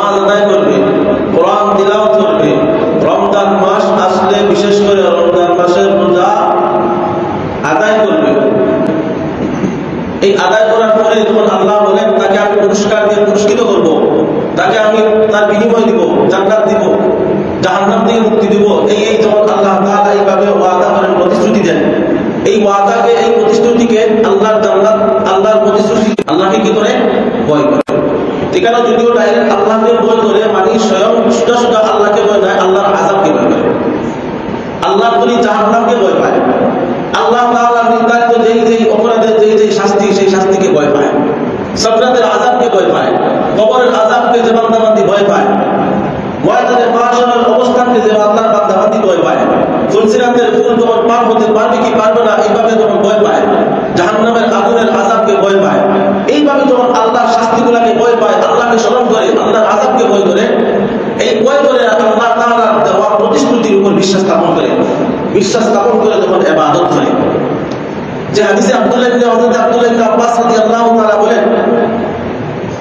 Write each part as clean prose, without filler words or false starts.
নামাজ আদায় করবে, কোরআন তিলাওয়াত করবে, রমজান মাস আসলে বিশেষ করে রমজান মাসের রোজা আদায় করবে। এই আদায় করার পরে যখন আল্লাহ বলেন তাকে আমি পুরস্কার দিয়ে পুরস্কৃত করব, তাকে আমি তার বিনিময় দিব, জান্নাত দিব, জাহান্নাম থেকে মুক্তি দিব, এই যখন আল্লাহ তাআলা এইভাবে ওয়াদা করেন, প্রতিশ্রুতি দেন, এই ওয়াদাকে, এই প্রতিশ্রুতিকে আল্লাহর জান্নাত, আল্লাহর প্রতিশ্রুতি আল্লাহকে কি করে? ভয় করে। এখানে যদিও ডাইরেক্ট আল্লাহকে ভয় করে, মানে স্বয়ং সোজা সোজা আল্লাহকে ভয় নয়, আল্লাহর আযাবকে ভয় করে। আল্লাহর তৈরি জাহান্নামকে ভয় পায়, আল্লাহ তাআলা নির্ধারিত যেই অপরাধের যেই শাস্তি, সেই শাস্তিকে ভয় পায়, সাকরাতের আযাবকে ভয় পায়, কবরের আযাবকে যে বান্দাবান্দি ভয় পায়, ময়দানে মাহশরের অবস্থানকে যে আল্লাহর বান্দাবান্দি ভয় পায়, ফুলসিরাতের ফুল যখন পার হতে পারবে কি পারবে না এইভাবে যখন ভয় পায়, জাহান্নামের আগুনের আযাবকে ভয় পায়, এইভাবে যখন আল্লাহর শাস্তিগুলোকে ভয় পায়, আল্লাহকে স্মরণ করে, আল্লাহর আযাবকে ভয় করে, এই ভয় করে আল্লাহ তাআলার দেওয়া প্রতিশ্রুতির উপর বিশ্বাস স্থাপন করে, বিশ্বাস স্থাপন করে যখন ইবাদত করে। যে হাদিসে হযরত আব্দুল্লাহ ইবনে আব্বাস রাদিয়াল্লাহু তাআলা বলেন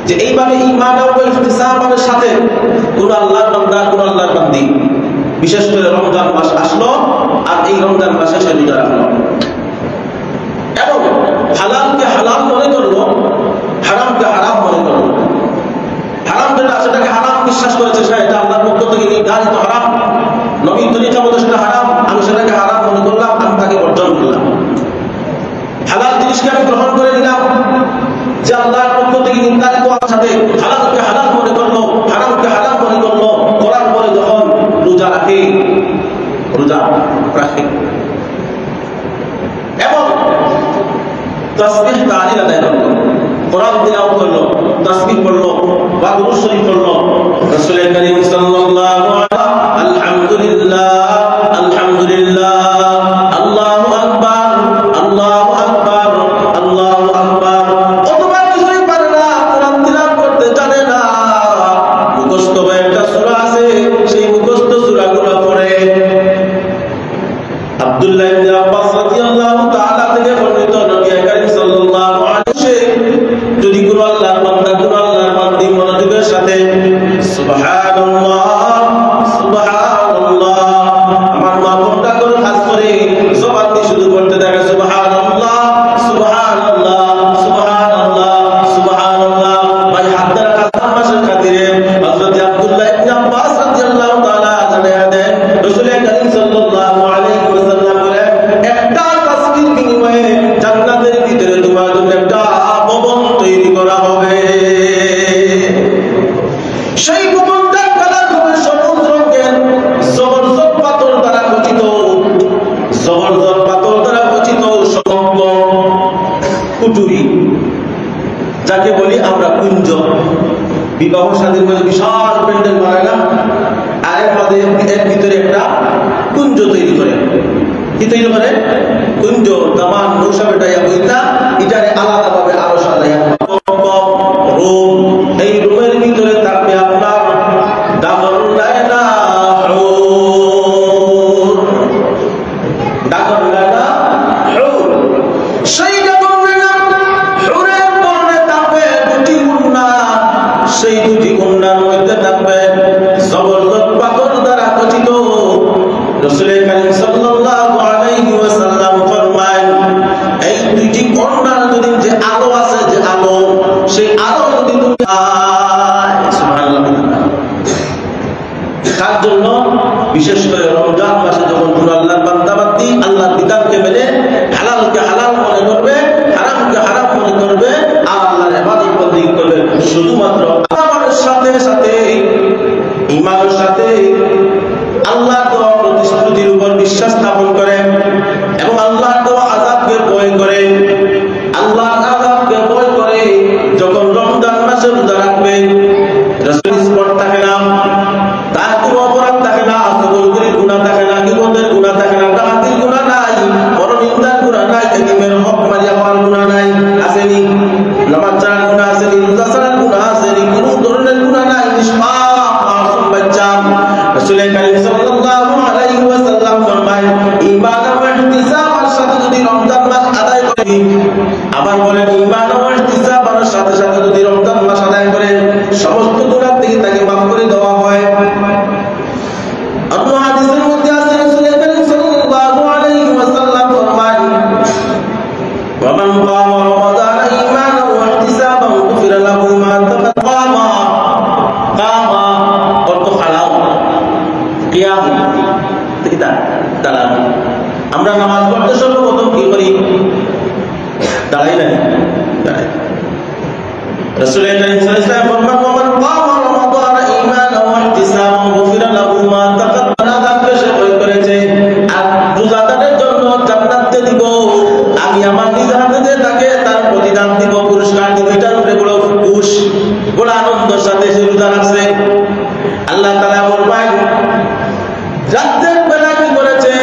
যে এইভাবে ঈমান ও ইহতিসাবের সাথে কোন আল্লাহর বান্দা, কোন আল্লাহর বান্দি বিশেষ করে রমজান মাস আসলো আর এই রমজান মাসে সে রোজা রাখলো এবং হালালকে হালাল মনে করলো, হারামকে হারাম মনে করলো। হারাম যেটা সেটাকে হারাম বিশ্বাস করেছে, সে এটা আল্লাহর পক্ষ থেকে নির্ধারিত হারাম, নবীর তরিকা মতো সেটা হারাম, আমি সেটাকে হারাম মনে করলাম, আমি তাকে বর্জন করলাম। হালাল জিনিসকে আমি গ্রহণ করে নিলাম, যে আল্লাহর পক্ষ থেকে নির্ধারিত সাথে হালালকে হালাল মনে করলো, হারামকে হারাম মনে করলো, করার পরে যখন রোজা রাখে, রোজা রাখে এবং তাসবিহ তাহলিল আদায় করলো, কোরআন তিলাওয়াত করলো, তাসবিহ পড়লো বা দুরূদ শরীফ পড়লো, রাসূল করিম সাল্লাল্লাহু আলাইহি আলহামদুলিল্লাহ আলহামদুলিল্লাহ আল্লাহু আকবার আল্লাহু আকবার আল্লাহু আকবার। অথবা কিছুই পারে না, কোরআন তিলাওয়াত করতে জানে না, মুখস্থ একটা সূরা আছে, সেই মুখস্থ সূরাগুলো পড়ে। আব্দুল্লাহ ইবনে আব্বাস রাদিয়াল্লাহু তাআলা থেকে বর্ণিত, নবী করিম সাল্লাল্লাহু আলাইহি ওয়াসাল্লাম যদি কোন আল্লাহর বান্দা, কোন আল্লাহর বান্দি মনোযোগের সাথে সুবহানাল্লাহ সুবহানাল্লাহ, আমার মা বোনটা করে খাস করে জবান দিয়ে শুধু বলতে থাকে সুবহানাল্লাহ সুবহানাল্লাহ সুবহানাল্লাহ সুবহানাল্লাহ। ভাই হাত দ্বারা কালাম মাসের খাতিরে হযরত আব্দুল্লাহ ইবনে আব্বাস রাদিয়াল্লাহু তাআলা জানিয়ে দেন, রাসূল করিম সাল্লাল্লাহু আলাইহি ওয়াসাল্লাম বলেন, একটা তাসবিহ বিনিময়ে জান্নাতের ভিতরে তোমার জন্য একটা ভবন তৈরি করা হবে। সেই ভবনটার কালার হবে সবুজ রঙের, জবরদস্ত পাথর দ্বারা খচিত, জবরদস্ত পাথর দ্বারা খচিত সমগ্র কুটুরি, যাকে বলি আমরা কুঞ্জ। বিবাহ শাদীর মধ্যে বিশাল প্যান্ডেল বানায় না, আর এর ভিতরে একটা কুঞ্জ তৈরি করে। কি তৈরি করে? কুঞ্জ, দামান, নৌশা বেটাইয়া বইতা, এটারে আলাদাভাবে আরো সাজাইয়া রুম, এই রুমের ভিতরে থাকবে আপনার ডাবল লাইলা হুর, ডাবল লাইলা হুর। সেই ডাবল লাইলা হুরের পরনে থাকবে দুটি কন্যা, সেই দুটি কন্যার মধ্যে থাকবে জবরদস্ত পাথর দ্বারা খচিত। রাসূল করিম সাল্লাল্লাহু আলাইহি ওয়াসাল্লাম ফরমায়, এই দুইটি কন্যার যদি যে আলো আছে, যে আলো, সেই আলো যদি তুমি সুবহানাল্লাহ, তার জন্য বিশেষ করে রমজান মাসে যখন কোন আল্লাহর বান্দা বান্দি আল্লাহর বিধানকে মেনে হালালকে হালাল মনে করবে, হারামকে হারাম মনে করবে, আর আল্লাহর ইবাদত বন্দেগী করবে, শুধুমাত্র আল্লাহর সাথে সাথে ঈমানের সাথে আল্লাহর দেওয়া প্রতিশ্রুতির উপর বিশ্বাস স্থাপন করে এবং আল্লাহর দেওয়া আযাবকে ভয় করে, আল্লাহর আযাবকে ভয় করে যখন রমজান মাসে রোজা রাখবে, রাসূল স্পট থাকে না, তার কোনো অপরাধ থাকে না, সকলগুলি গুনাহ থাকে না, গীবতের গুনাহ থাকে না, আল্লাহ তাআলা বলবেন রাতের বেলা কি করেছে,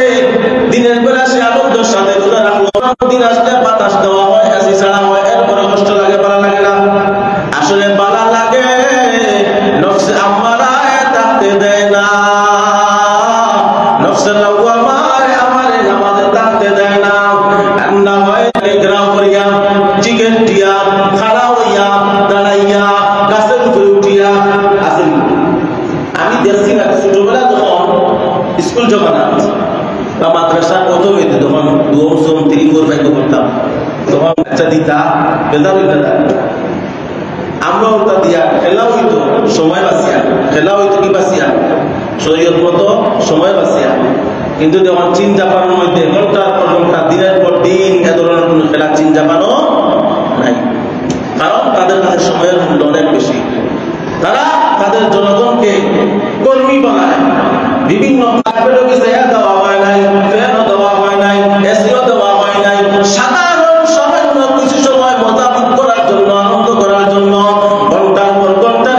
দিনের বেলা সে আনন্দের সাথে রোজা রাখলো। দিন আসলে বাতাস দেওয়া হয়, এসি ছাড়া হয়, এরপরে কষ্ট লাগে, ভালো লাগে না? আসলে ভালো লাগে, নফসে আম্মারায় থাকতে দেয় না, নফসে লাওয়ামায় আমারে নামাজে থাকতে দেয় না। ঠান্ডা হয় গ্রাম করিয়া, চিকেন টিয়া, খাড়া হইয়া, দাঁড়াইয়া, গাছের উপরে উঠিয়া আসেন। আমি দেখছি না ছোটবেলা যখন স্কুল জমানা বা মাদ্রাসা কত হইতে তখন 2 3 4 5 করতাম, তখন একটা দিতা বেদা বেদা আমরা ওটা দিয়া খেলা হইতো, সময় বাঁচিয়া খেলা হইতো, কি বাঁচিয়া শরীয়ত মতো সময় বাঁচিয়া। কিন্তু যখন চীন জাপানের মধ্যে ঘন্টার পর ঘন্টা, দিনের পর দিন এ ধরনের কোনো খেলা চীন জাপানও নাই, কারণ তাদের কাছে সময়ের মূল্য অনেক বেশি। তারা তাদের জনগণকে কর্মী বানায়, বিভিন্ন দেওয়া হয় নাই, ফ্যানও দেওয়া হয় নাই, এসিও দেওয়া হয় নাই, সাধারণ সামান্য কিছু সময় মোতাবেক করার জন্য, আনন্দ করার জন্য ঘন্টার পর ঘন্টা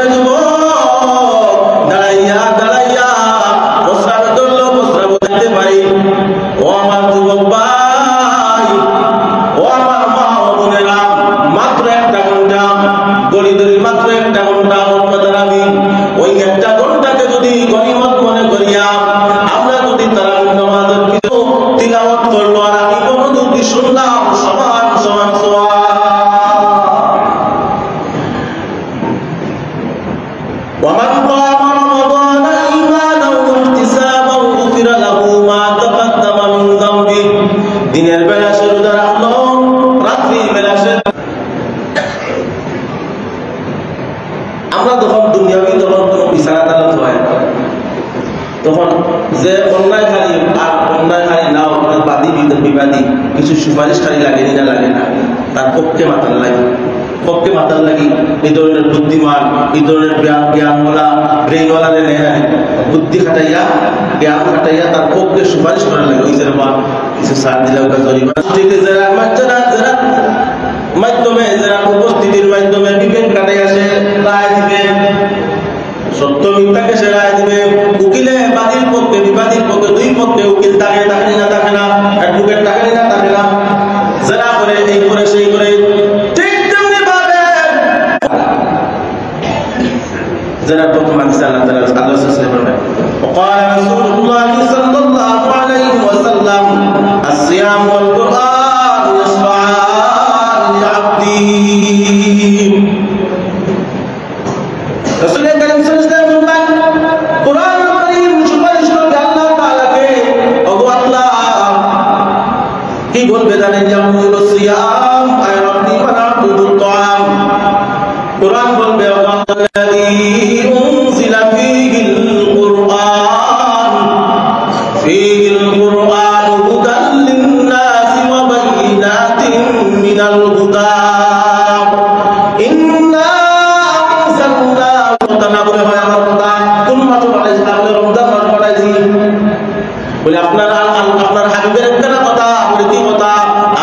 দাঁড়াইয়া দাঁড়াইয়া প্রস্রাবে ধরলেও প্রস্রাব দেখতে পারি। ও আমার যুবক ভাই, ও আমার মা ও বোনেরা, মাত্র 1 ঘন্টা গড়ি ধরি, মাত্র 1 ঘন্টা দাঁড়াবি। ওই 1 ঘন্টাকে যদি গনিমত মনে করিয়া আমরা যদি তারাবির নামাজের কিছু তিলাওয়াত করলো আর আমি কোনো দুটি শুনলাম, সমান সমান সওয়াব। ومن قام رمضان إيمانا واحتسابا غفر له ما تقدم من ذنبه। দিনের বেলা সে রোজা রাখলো, রাত্রি বেলা সে। আমরা যখন দুনিয়াবি তখন কোনো বিচার আদালত হয়, তখন যে অন্যায়কারী আর অন্যায়কারী নাও বাদী বিবাদী কিছু সুপারিশকারী লাগে না, লাগে না, তার পক্ষে মাতাল লাগে, পক্ষে মাতাল লাগি এই ধরনের বুদ্ধিমান, এই ধরনের জ্ঞানওয়ালা, ব্রেইনওয়ালা বুদ্ধি খাটাইয়া, জ্ঞান খাটাইয়া তার পক্ষে সুপারিশ করার লাগে। ওই যেরকম কিছু সার দিলে মাধ্যমে যারা উপস্থিতির মাধ্যমে বিবেক কাটে আসে, রায় দিবে, সত্য মিথ্যাকে সে রায় দিবে। উকিলে বাদীর পক্ষে বিবাদীর পক্ষে, দুই পক্ষে উকিল থাকে না থাকে না, অ্যাডভোকেট থাকে না থাকে না, যারা করে এই করে সেই করে, ঠিক তেমনি ভাবে যারা প্রথম হাদিসে আল্লাহ তাআলা আল্লাহ বলেন وقال رسول الله صلى الله عليه وسلم الصيام والقرآن يشفعان لعبده। রাসূল করিম সাল্লাল্লাহু আলাইহি ওয়াসাল্লাম বলেন কুরআন কারীম সুপারিশ করবে আল্লাহ তাআলাকে, ওগো আল্লাহ কি বলবে জানেন? ইয়াকুলু সিয়াম আয় রাব্বি মানাতুল তাআম। কুরআন বলবে ওগো আল্লাযী উনজিলা ফীহিল কুরআন, ফীহিল কুরআন হুদাল লিন-নাসি ওয়া বায়িনাতিন মিনাল হুদা। বলে আপনার হাবিবের একটা কথা, বলে কি কথা?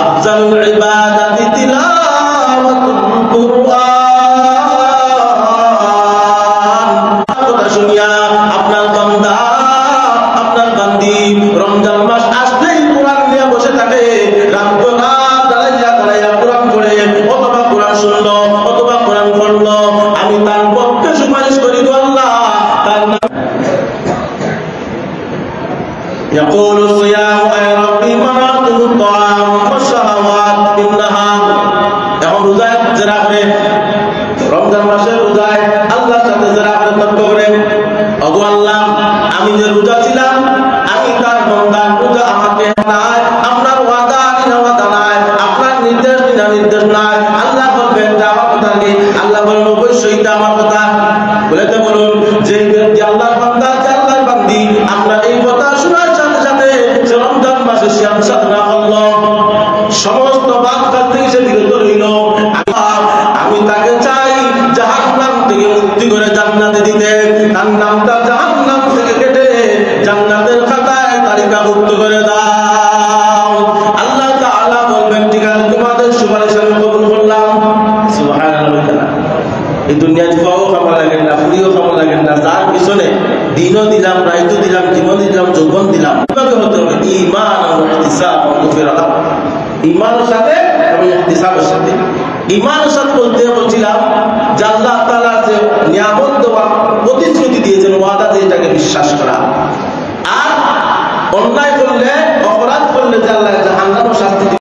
আফজালুল ইবাদাতি তিলাওয়াতুল কুরআন। কথা শুনিয়া আপনার বান্দা, আপনার বান্দি রমজান মাস আসলেই কোরআন নিয়ে বসে থাকে, রাত দাঁড়াইয়া দাঁড়াইয়া কোরআন পড়ে, অথবা কোরআন শুনলো, অথবা কোরআন পড়লো, আমি তার পক্ষে সুপারিশ করি গো আল্লাহ। তার يقول الصيام أي ربي منعته الطعام والشهوات بالنهار। এখন রোজা যারা করে রমজান মাসে রোজায় আল্লাহর সাথে যারা তর্ক করে, ওগো আল্লাহ আমি যে রোজা ছিলাম, আমি তার বান্দা, রোজা আমাকে নাই, আপনার ওয়াদা ওয়াদা নাই, আপনার নির্দেশ নির্দেশ নাই। আল্লাহ বলবেন আমার কথা নেই, আল্লাহ বলেন অবশ্যই এটা আমার কথা। বলে তো বলুন যে ব্যক্তি আল্লাহর বান্দা, যে আল্লাহর বান্দি, আপনার এই কথা শোনার সাথে সাথে সে রমজান মাসে সিয়াম সাধনা করলো, সমস্ত পাপ কাজ থেকে সে বিরত রইল, আমি তাকে চাই জাহান্নাম থেকে মুক্তি করে জান্নাতে দিতে, তার নামটা জাহান্নাম থেকে কেটে জান্নাতের খাতায় তালিকাভুক্ত করে দাও। আল্লাহ তাআলা বলবেন ঠিক আছে, তোমাদের সুপারিশ আমি কবুল করলাম। সুবহানাল্লাহ। এই দুনিয়াতে পাও খাবার লাগেন না, ফুরিও খাবার লাগেন না, যার পিছনে দিনও দিলাম, রাইতও দিলাম, জীবন দিলাম, যৌবন দিলাম। কিভাবে হতে হবে? ঈমান ও ইহতিসাব ও গুফরান। ঈমানের সাথে এবং ইহতিসাবের সাথে। ঈমানের সাথে বলছিলাম যে আল্লাহ তাআলা যে নিয়ামত দেওয়া, প্রতিশ্রুতি দিয়েছেন, ওয়াদা দিয়ে এটাকে বিশ্বাস করা। আর অন্যায় করলে